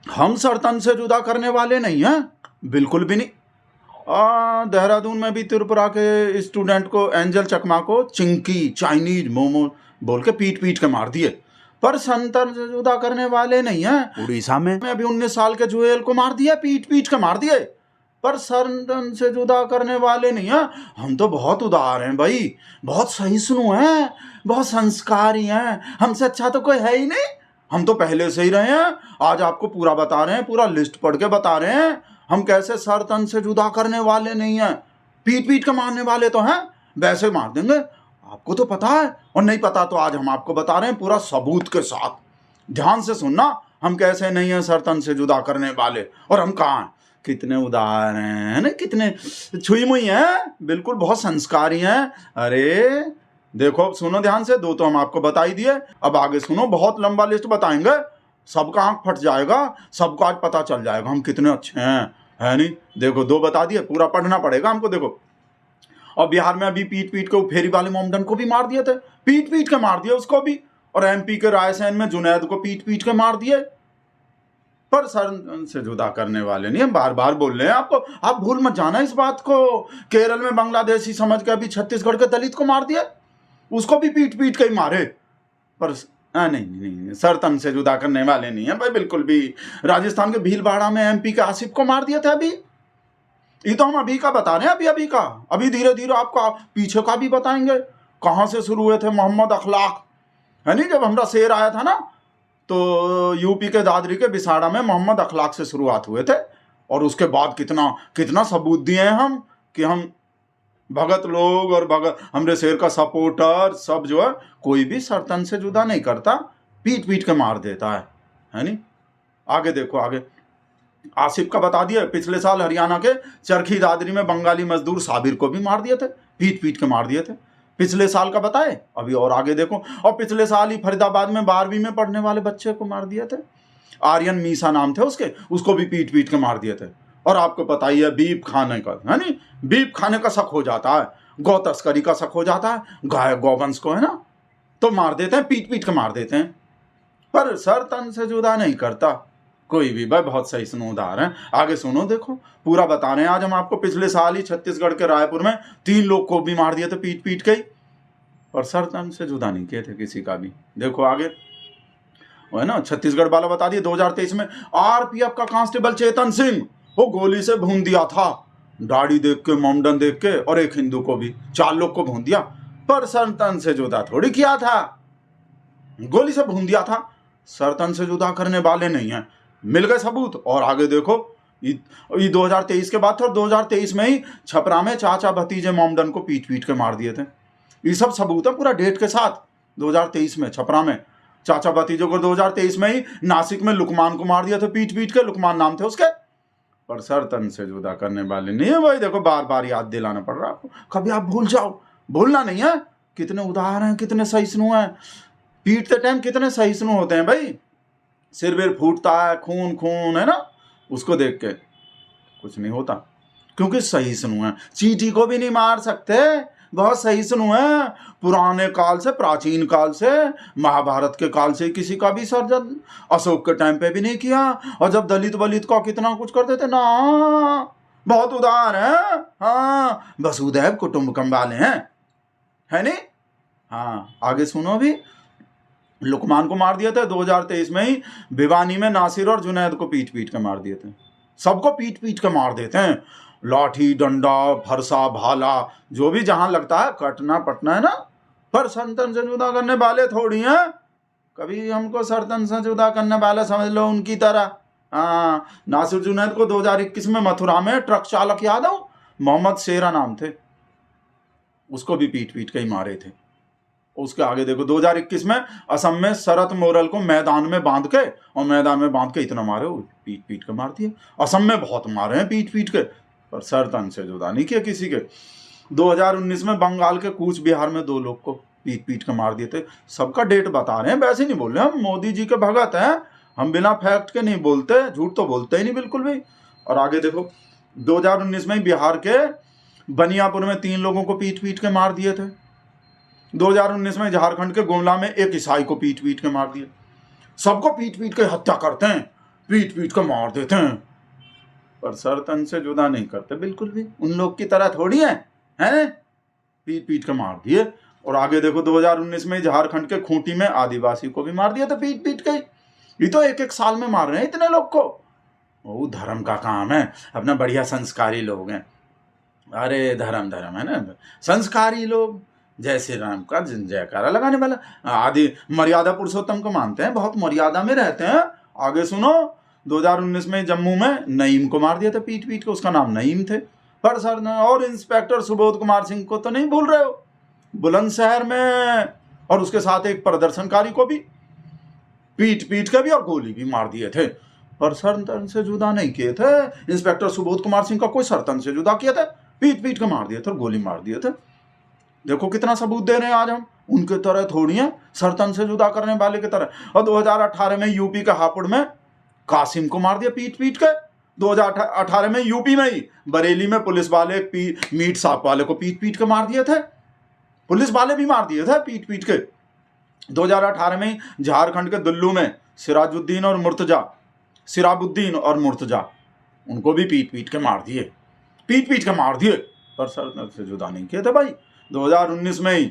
हम सर तन से जुदा करने वाले नहीं हैं, बिल्कुल भी नहीं। देहरादून में भी त्रिपुरा के स्टूडेंट को, एंजल चकमा को, चिंकी चाइनीज मोमो बोल के पीट पीट के मार दिए, पर संतन से जुदा करने वाले नहीं हैं। उड़ीसा में अभी 19 साल के जुएल को मार दिया, पीट पीट के मार दिए, पर संतन से जुदा करने वाले नहीं हैं। हम तो बहुत उदार हैं भाई, बहुत सहिष्णु हैं, बहुत संस्कारी हैं, हमसे अच्छा तो कोई है ही नहीं। हम तो पहले से ही रहे हैं, आज आपको पूरा बता रहे हैं, पूरा लिस्ट पढ़ के बता रहे हैं। हम कैसे सर तन से जुदा करने वाले नहीं हैं, पीट पीट के मारने वाले तो हैं, वैसे मार देंगे। आपको तो पता है, और नहीं पता तो आज हम आपको बता रहे हैं पूरा सबूत के साथ। ध्यान से सुनना, हम कैसे नहीं हैं सर तन से जुदा करने वाले, और हम कहाँ हैं, कितने उदार हैं ना, कितने छुई मुई हैं, बिल्कुल बहुत संस्कारी हैं। अरे देखो, अब सुनो ध्यान से, दो तो हम आपको बता ही दिए, अब आगे सुनो, बहुत लंबा लिस्ट बताएंगे, सबका आंख फट जाएगा, सबको आज पता चल जाएगा हम कितने अच्छे हैं, है नहीं। देखो, दो बता दिए, पूरा पढ़ना पड़ेगा हमको। देखो, और बिहार में अभी पीट पीट के फेरी वाले मोमडन को भी मार दिए थे, पीट पीट के मार दिए उसको भी, और एमपी के रायसेन में जुनैद को पीट पीट के मार दिए, पर सर से जुदा करने वाले नहीं। हम बार बार बोल रहे हैं आपको, आप भूल मत जाना इस बात को। केरल में बांग्लादेशी समझ के अभी छत्तीसगढ़ के दलित को मार दिया, उसको भी पीट पीट के ही मारे, पर नहीं, सर तन से जुदा करने वाले नहीं है भाई, बिल्कुल भी। राजस्थान के भीलवाड़ा में एमपी के आसिफ को मार दिया था अभी। ये तो हम अभी का बता रहे हैं, अभी का। अभी धीरे धीरे आपको पीछे का भी बताएंगे, कहाँ से शुरू हुए थे मोहम्मद अखलाक, है नहीं। जब हमारा शेर आया था ना, तो यूपी के दादरी के बिसाड़ा में मोहम्मद अखलाक से शुरुआत हुए थे, और उसके बाद कितना कितना सबूत दिए हैं हम कि हम भगत लोग और भगत हमरे शेर का सपोर्टर सब जो है, कोई भी सर तन से जुदा नहीं करता, पीट पीट के मार देता है नहीं। आगे देखो, आगे आसिफ का बता दिया, पिछले साल हरियाणा के चरखी दादरी में बंगाली मजदूर साबिर को भी मार दिए थे, पीट पीट के मार दिए थे, पिछले साल का बताए अभी। और आगे देखो, और पिछले साल ही फरीदाबाद में 12वीं में पढ़ने वाले बच्चे को मार दिए थे, आर्यन मीसा नाम थे उसके, उसको भी पीट पीट के मार दिए थे। और आपको पता ही है, बीफ खाने का, है नहीं, बीफ खाने का शक हो जाता है, गौ तस्करी का शक हो जाता है, गाय गौवंश को, है ना, तो मार देते हैं, पीट पीट के मार देते हैं, पर सर तन से जुदा नहीं करता कोई भी भाई, बहुत सही सुनोदार हैं। आगे सुनो, देखो पूरा बता रहे हैं आज हम आपको। पिछले साल ही छत्तीसगढ़ के रायपुर में 3 लोग को भी मार दिए थे पीट पीट के ही, और सर तन से जुदा नहीं किए थे किसी का भी। देखो आगे, वो है ना, छत्तीसगढ़ वाला बता दिए, 2023 में आरपीएफ का कांस्टेबल चेतन सिंह, वो गोली से भून दिया था, दाढ़ी देख के, मोमडन देख के, और एक हिंदू को भी, 4 लोग को भून दिया, पर सर तन से जुदा थोड़ी किया था, गोली से भून दिया था। सर तन से जुदा करने वाले नहीं हैं, मिल गए सबूत। और आगे देखो, ये 2023 के बाद था, और 2023 में ही छपरा में चाचा भतीजे मोमडन को पीट पीट के मार दिए थे। ये सब सबूत है पूरा डेट के साथ। 2023 में छपरा में चाचा भतीजों को, 2023 में ही नासिक में लुकमान को मार दिया था पीट पीट के, लुकमान नाम थे उसके, पर सर तन से जुदा करने वाले नहीं है भाई। देखो, बार बार याद दिलाना पड़ रहा है आपको, कभी आप भूल जाओ, भूलना नहीं है। कितने उदार हैं, कितने सहिष्णु हैं, पीटते टाइम कितने सहिष्णु होते हैं भाई, सिर बिर फूटता है, खून खून, है ना, उसको देख के कुछ नहीं होता, क्योंकि सहिष्णु हैं। चींटी को भी नहीं मार सकते, बहुत सहिष्णु हैं। पुराने काल से, प्राचीन काल से, महाभारत के काल से किसी का भी सर्जन अशोक के टाइम पे भी नहीं किया, और जब दलित वलित का कितना कुछ करते थे ना, बहुत उदार हैं। हाँ, वसुधैव कुटुंबकम वाले हैं, है नहीं। हाँ, आगे सुनो, भी लुकमान को मार दिया था 2023 में ही, भिवानी में नासिर और जुनैद को पीट पीट के मार दिए थे। सबको पीट पीट के मार देते हैं, लाठी डंडा फरसा भाला जो भी जहां लगता है कटना पटना, है ना, पर संतन से जुदा करने वाले थोड़ी हैं। कभी हमको सरतन से जुदा करने वाला समझ लो उनकी तरह। हाँ, नासिर जुनैद को 2021 में मथुरा में ट्रक चालक, याद हो, मोहम्मद शेरा नाम थे, उसको भी पीट पीट के ही मारे थे। उसके आगे देखो, 2021 में असम में शरत मोरल को मैदान में बांध के, और मैदान में बांध के इतना मारे, पीट पीट के मार दिए। असम में बहुत मारे हैं पीट पीट के, पर सर तन से जुदा नहीं किया किसी के। 2019 में बंगाल के कूच बिहार में 2 लोग को पीट पीट के मार दिए थे। सबका डेट बता रहे हैं, वैसे नहीं बोल रहे हम मोदी जी के भगत हैं, हम बिना फैक्ट के नहीं बोलते, झूठ तो बोलते ही नहीं बिल्कुल भी। और आगे देखो, 2019 में बिहार के बनियापुर में 3 लोगों को पीट पीट के मार दिए थे। 2019 में झारखंड के गुमला में एक ईसाई को पीट पीट के मार दिए। सबको पीट पीट के हत्या करते हैं, पीट पीट कर मार देते हैं, पर सर तन से जुदा नहीं करते बिल्कुल भी। उन लोग की तरह थोड़ी है, हैं? पीट पीट कर मार दिए। और आगे देखो 2019 में झारखंड के खूंटी में आदिवासी को भी मार दिया था पीट पीट के। ये तो एक एक साल में मार रहे हैं इतने लोग को। वो धर्म का काम है, अपना बढ़िया संस्कारी लोग हैं। अरे धर्म धर्म है ना, संस्कारी लोग जय श्री राम का जयकारा लगाने वाला। आदि मर्यादा पुरुषोत्तम को मानते हैं, बहुत मर्यादा में रहते हैं। आगे सुनो, 2019 में जम्मू में नईम को मार दिया था पीट पीट के, उसका नाम नईम थे। पर सर ने और इंस्पेक्टर सुबोध कुमार सिंह को तो नहीं भूल रहे हो, बुलंदशहर में, और उसके साथ एक प्रदर्शनकारी को भी पीट पीट के भी और गोली भी मार दिए थे। पर सर तन से जुदा नहीं किए थे। इंस्पेक्टर सुबोध कुमार सिंह का कोई सर तन से जुदा किया था, पीट पीट के मार दिए थे और गोली मार दिए थे। देखो कितना सबूत दे रहे हैं आज हम, उनके तरह थोड़ी है, सरतन से जुदा करने वाले की तरह। और 2018 में यूपी के हापुड़ में कासिम को मार दिया पीट पीट के। 2018 में यूपी में ही बरेली में पुलिस वाले मीट शॉप वाले को पीट पीट के मार दिए थे, पुलिस वाले भी मार दिए थे पीट पीट के। 2018 में झारखंड के दुल्लू में सिराजुद्दीन और मुर्तजा उनको भी पीट पीट के मार दिए, पीट पीट के मार दिए, पर सर से जुदा नहीं किए थे भाई। 2019 में ही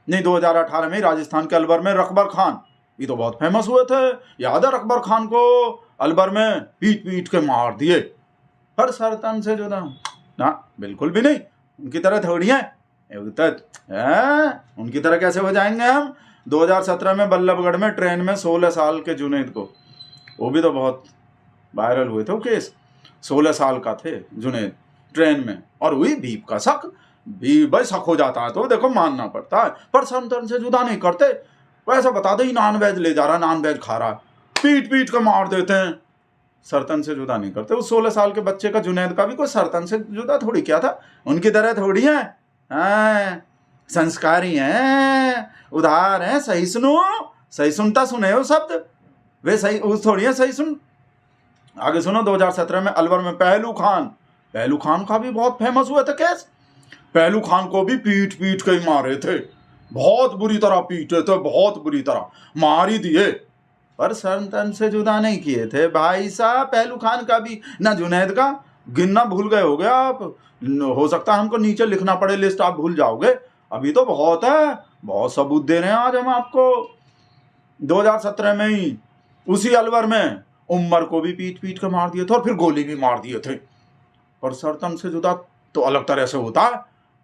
नहीं, 2018 में ही राजस्थान के अलवर में रकबर खान, ये तो बहुत फेमस हुए थे, याद है रकबर खान को अलवर में पीट पीट के मार दिए। पर सर तन से जुदा ना, बिल्कुल भी नहीं। उनकी तरह थोड़ी है, उनकी तरह कैसे हो जाएंगे हम। 2017 में बल्लभगढ़ में ट्रेन में 16 साल के जुनैद को, वो भी तो बहुत वायरल हुए थे वो केस, 16 साल का थे जुनैद ट्रेन में, और हुई बीप का शक। भी भाई शक हो जाता है तो देखो मानना पड़ता है, पर संतन से जुदा नहीं करते। वैसा बता दो नॉन वेज ले जा रहा, नॉन वेज खा रहा, पीट पीट कर मार देते हैं, सरतन से जुदा नहीं करते। उस 16 साल के बच्चे का जुनैद का भी कोई सरतन से जुदा थोड़ी किया था, उनकी तरह थोड़ी है, संस्कारी हैं, उदार हैं, सही सुनो, सही सुनता सुने हो शब्द, वे सही थोड़ी है, सही सुन। आगे सुनो, 2017 में अलवर में पहलू खान का भी बहुत फेमस हुआ था केस। पहलू खान को भी पीट पीट के मारे थे, बहुत बुरी तरह पीटे थे, बहुत बुरी तरह मार ही दिए, पर सरतन से जुदा नहीं किए थे भाई साहब। पहलू खान का भी ना, जुनैद का गिनना भूल गए हो गए आप, हो सकता है हमको नीचे लिखना पड़े लिस्ट, आप भूल जाओगे। अभी तो बहुत है, बहुत सबूत दे रहे हैं आज हम आपको। 2017 में ही उसी अलवर में उमर को भी पीट पीट के मार दिए थे और फिर गोली भी मार दिए थे। पर सरतन से जुदा तो अलग तरह से होता है,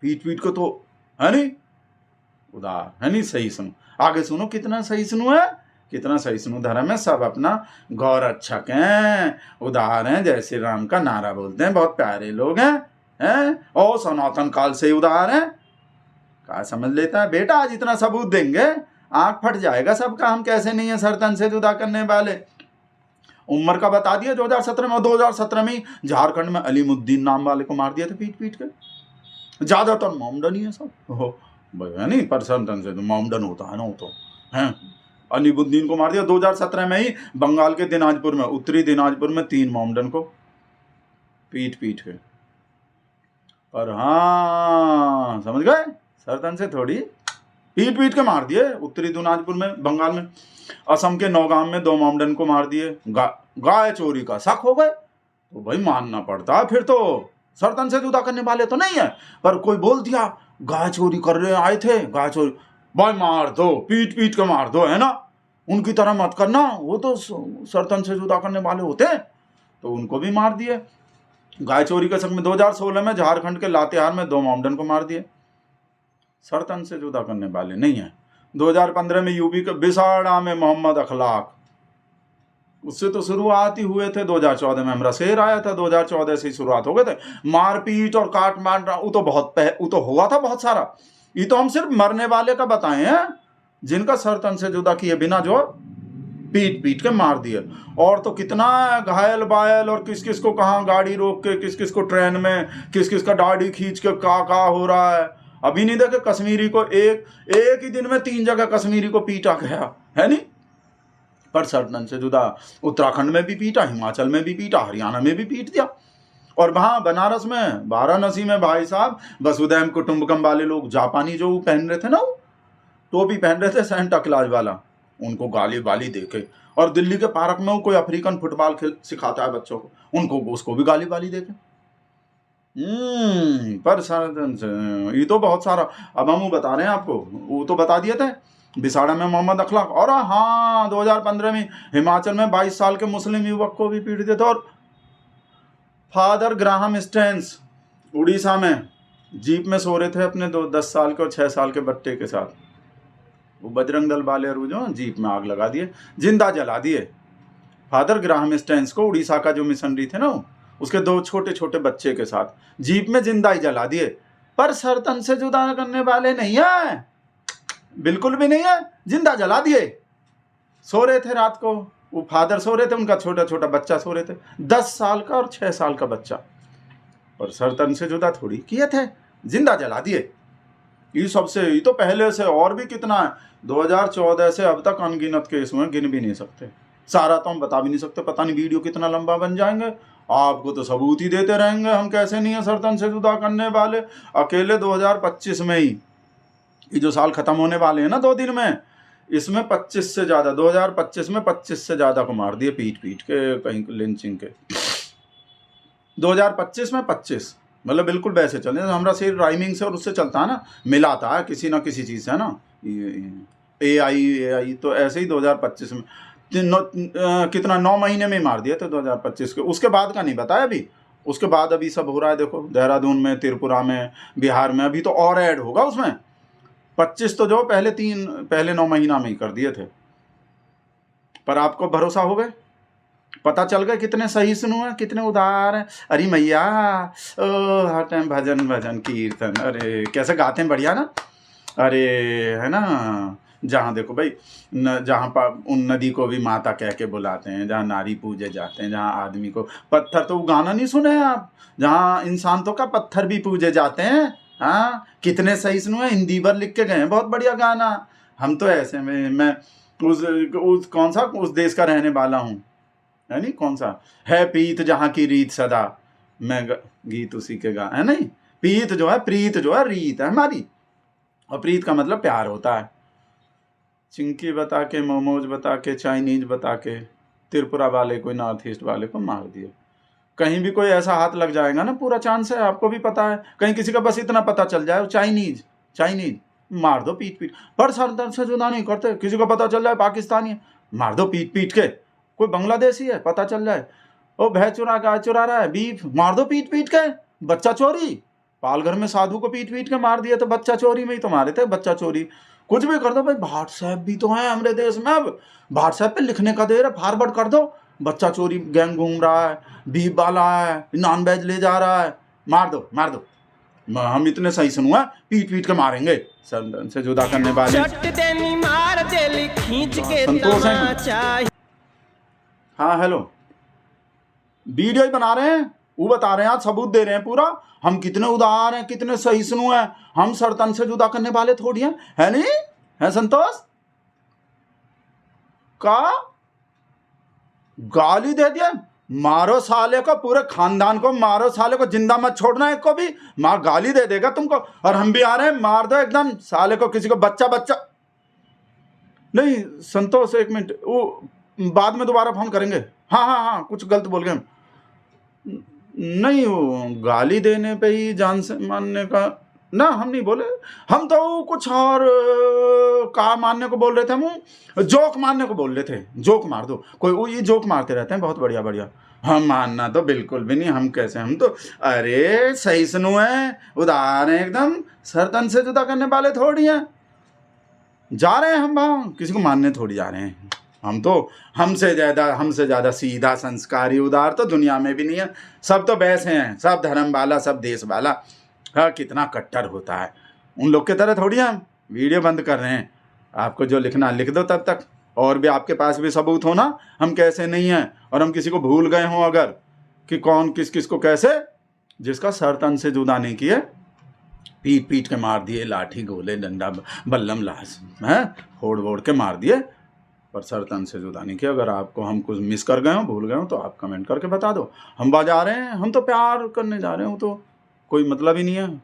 पीट पीट के तो है नहीं, उदार है नहीं, सही सुनो। आगे सुनो, कितना सही सुनो है, कितना सही सुनो। धर्म है, सब अपना गौर रक्षक हैं, उदार हैं, जय श्री राम का नारा बोलते हैं, बहुत प्यारे लोग हैं, और सनातन काल से उदार हैं। क्या समझ लेता है बेटा, आज इतना सबूत देंगे आंख फट जाएगा सबका, हम कैसे नहीं है सरतन से जुदा करने वाले। उमर का बता दिया 2017 में, और 2017 में झारखंड में अलीमुद्दीन नाम वाले को मार दिया था पीट पीट के। ज्यादातर मोमडन ही है सब, है नहीं, पर सरतन से तो मोमडन होता है ना, वो तो है। अलीमुद्दीन को मार दिया 2017 में ही बंगाल के दिनाजपुर में, उत्तरी दिनाजपुर में 3 मोमडन को पीट पीट के। पर हाँ समझ गए, सरतन से थोड़ी, पीट पीट के मार दिए। उत्तरी दिनाजपुर में, बंगाल में। असम के नौगाम में 2 मोमडन को मार दिए, गाय चोरी का शक हो गए, तो भाई मानना पड़ता है फिर तो, सरतन से जुदा करने वाले तो नहीं है। पर कोई बोल दिया गाय चोरी कर रहे आए थे, गाय चोरी, भाई मार दो, पीट पीट के मार दो, है ना। उनकी तरह मत करना, वो तो सरतन से जुदा करने वाले होते हैं, तो उनको भी मार दिए गाय चोरी के शक में। 2016 में झारखंड के लातेहार में 2 मोमडन को मार दिए, सरतन से जुदा करने वाले नहीं है। 2015 में यूपी के बिसाड़ा में मोहम्मद अखलाक, उससे तो शुरुआत ही हुए थे। 2014 में हमरा शेर आया था, 2014 से ही शुरुआत हो गए थे। मारपीट और काट मार वो तो हुआ था बहुत सारा। ये तो हम सिर्फ मरने वाले का बताए हैं, जिनका सरतन से जुदा किए बिना जो पीट पीट के मार दिए। और तो कितना घायल बायल, और किस किस को कहाँ गाड़ी रोक के, किस किस को ट्रेन में, किस किस का दाढ़ी खींच के का हो रहा है। अभी नहीं देखे कश्मीरी को एक ही दिन में 3 जगह कश्मीरी को पीटा गया, है नहीं। पर सरतन से जुदा उत्तराखंड में भी पीटा, हिमाचल में भी पीटा, हरियाणा में भी पीट दिया। और वहाँ बनारस में, वाराणसी में भाई साहब वसुधैव कुटुंबकम वाले लोग, जापानी जो पहन रहे थे ना, वो टोपी पहन रहे थे सेंटा क्लॉज वाला, उनको गाली वाली देके और दिल्ली के पार्क में वो कोई अफ्रीकन फुटबॉल खेल सिखाता है बच्चों को, उनको उसको भी गाली वाली देके। पर सर ये तो बहुत सारा, अब हम वो बता रहे हैं आपको, वो तो बता दिए थे बिसाड़ा में मोहम्मद अखलाक, और हाँ 2015 में हिमाचल में 22 साल के मुस्लिम युवक को भी पीट दिया था। और फादर ग्राहम स्टेन्स उड़ीसा में जीप में सो रहे थे अपने 10 साल के और 6 साल के बच्चे के साथ, वो बजरंग दल वाले जो जीप में आग लगा दिए, जिंदा जला दिए। फादर ग्राहम स्टेन्स को, उड़ीसा का जो मिशनरी थे ना, उसके 2 छोटे छोटे बच्चे के साथ जीप में जिंदा ही जला दिए। पर सर तन से जुदा करने वाले नहीं है, बिल्कुल भी नहीं है, जिंदा जला दिए। सो रहे थे रात को, वो फादर सो रहे थे, उनका छोटा छोटा बच्चा सो रहे थे, 10 साल का और 6 साल का बच्चा, और सर तन से जुदा थोड़ी किए थे, जिंदा जला दिए। ये सबसे, ये तो पहले से और भी कितना है, 2014 से अब तक अनगिनत केस में, गिन भी नहीं सकते, सारा तो हम बता भी नहीं सकते, पता नहीं वीडियो कितना लंबा बन जाएंगे, आपको तो सबूत ही देते रहेंगे हम कैसे नहीं है सरतन से जुदा करने वाले। अकेले 2025 में ही, ये जो साल खत्म होने वाले हैं ना 2 दिन में, इसमें 25 से ज़्यादा, 2025 में 25 से ज़्यादा को मार दिए पीट पीट के, कहीं लिंचिंग के। 2025 में 25, मतलब बिल्कुल वैसे चले, हमारा सिर्फ राइमिंग से और उससे चलता है ना, मिलाता है किसी ना किसी चीज़ से ना, AI तो ऐसे ही 2025 में कितना 9 महीने में मार दिया था 2025 के। उसके बाद का नहीं बताया अभी, उसके बाद अभी सब हो रहा है, देखो देहरादून में, त्रिपुरा में, बिहार में, अभी तो और ऐड होगा उसमें। 25 तो जो पहले 9 महीना में ही कर दिए थे। पर आपको भरोसा हो गए, पता चल गए कितने सही सुनो है, कितने उदार हैं। अरे मैया ओ हर टाइम भजन भजन कीर्तन, अरे कैसे गाते हैं, बढ़िया ना, अरे है ना। जहाँ देखो भाई, जहाँ पर उन नदी को भी माता कह के बुलाते हैं, जहाँ नारी पूजे जाते हैं, जहाँ आदमी को पत्थर, तो गाना नहीं सुने आप, जहाँ इंसान तो का पत्थर भी पूजे जाते हैं। हाँ कितने सही सुनो है, हिंदी पर लिख के गए हैं, बहुत बढ़िया गाना। हम तो ऐसे में, मैं उस कौन सा उस देश का रहने वाला हूँ, है नहीं, कौन सा है, प्रीत जहाँ की रीत सदा, मैं गीत उसी के गा, है नहीं। प्रीत जो है, प्रीत जो है, रीत है हमारी, और प्रीत का मतलब प्यार होता है। चिंकी बता के, मोमोज बता के, चाइनीज बता के, त्रिपुरा वाले को, नॉर्थ ईस्ट वाले को मार दिया। कहीं भी कोई ऐसा हाथ लग जाएगा ना, पूरा चांस है, आपको भी पता है, कहीं किसी का बस इतना पता चल जाए चाइनीज मार दो पीट पीट। पर सर से जुदा नहीं करते, किसी को पता चल जाए पाकिस्तानी है, मार दो पीट पीट के। कोई बांग्लादेशी है, पता चल जाए ओ भैंस चुरा गाय चुरा रहा है, बीफ, मार दो पीट पीट के। बच्चा चोरी, पालघर में साधु को पीट पीट के मार दिया, तो बच्चा चोरी में ही तो मारे थे, बच्चा चोरी। कुछ भी कर दो भाई, व्हाट्सएप भी तो है हमारे देश में, अब व्हाट्सएप पे लिखने का देर है, फॉरवर्ड कर दो, बच्चा चोरी गैंग घूम रहा है, बीफ वाला है, नॉन वेज ले जा रहा है, मार दो मार दो। हम इतने सही सुनुआ, पीट पीट के मारेंगे, संतन से जुदा करने वाले। संतोष है। हाँ हेलो, वीडियो ही बना रहे हैं, वो बता रहे हैं, आज सबूत दे रहे हैं पूरा, हम कितने उदार हैं, कितने सही सुनु हैं, हम सरतन से जुदा करने वाले थोड़ी हैं, है नहीं है संतोष का। गाली दे दिया, मारो साले को, पूरे खानदान को मारो साले को, जिंदा मत छोड़ना एक को भी, मार गाली दे देगा तुमको। और हम भी आ रहे हैं, मार दो एकदम साले को, किसी को बच्चा नहीं। संतोष एक मिनट, वो बाद में दोबारा फोन करेंगे। हाँ कुछ गलत बोल गए हम, नहीं वो गाली देने पे ही जान से मानने का ना, हम नहीं बोले, हम तो कुछ और का मानने को बोल रहे थे, हम जोक मारने को बोल रहे थे, जोक मार दो कोई, वो ये जोक मारते रहते हैं, बहुत बढ़िया। हम मानना तो बिल्कुल भी नहीं, हम कैसे, हम तो अरे सही सुनो है, उदार हैं एकदम, सरतन से जुदा करने वाले थोड़ी हैं, जा रहे हैं हम वहाँ, किसी को मानने थोड़ी जा रहे हैं। हम तो हमसे ज़्यादा सीधा संस्कारी उदार तो दुनिया में भी नहीं है, सब तो वैसे हैं, सब धर्म वाला, सब देश वाला। हाँ कितना कट्टर होता है, उन लोग के तरह थोड़ी हम। वीडियो बंद कर रहे हैं, आपको जो लिखना लिख दो तब तक, और भी आपके पास भी सबूत हो ना, हम कैसे नहीं हैं, और हम किसी को भूल गए हों अगर, कि कौन किस को कैसे, जिसका सर तन से जुदा नहीं किए, पीट पीट के मार दिए, लाठी गोले डंडा बल्लम लाश हैं फोड़ के मार दिए, पर सर तन से जुदा नहीं किया। अगर आपको हम कुछ मिस कर गए हो, भूल गए हो, तो आप कमेंट करके बता दो। हम बाजा रहे हैं, हम तो प्यार करने जा रहे हो, तो कोई मतलब ही नहीं है।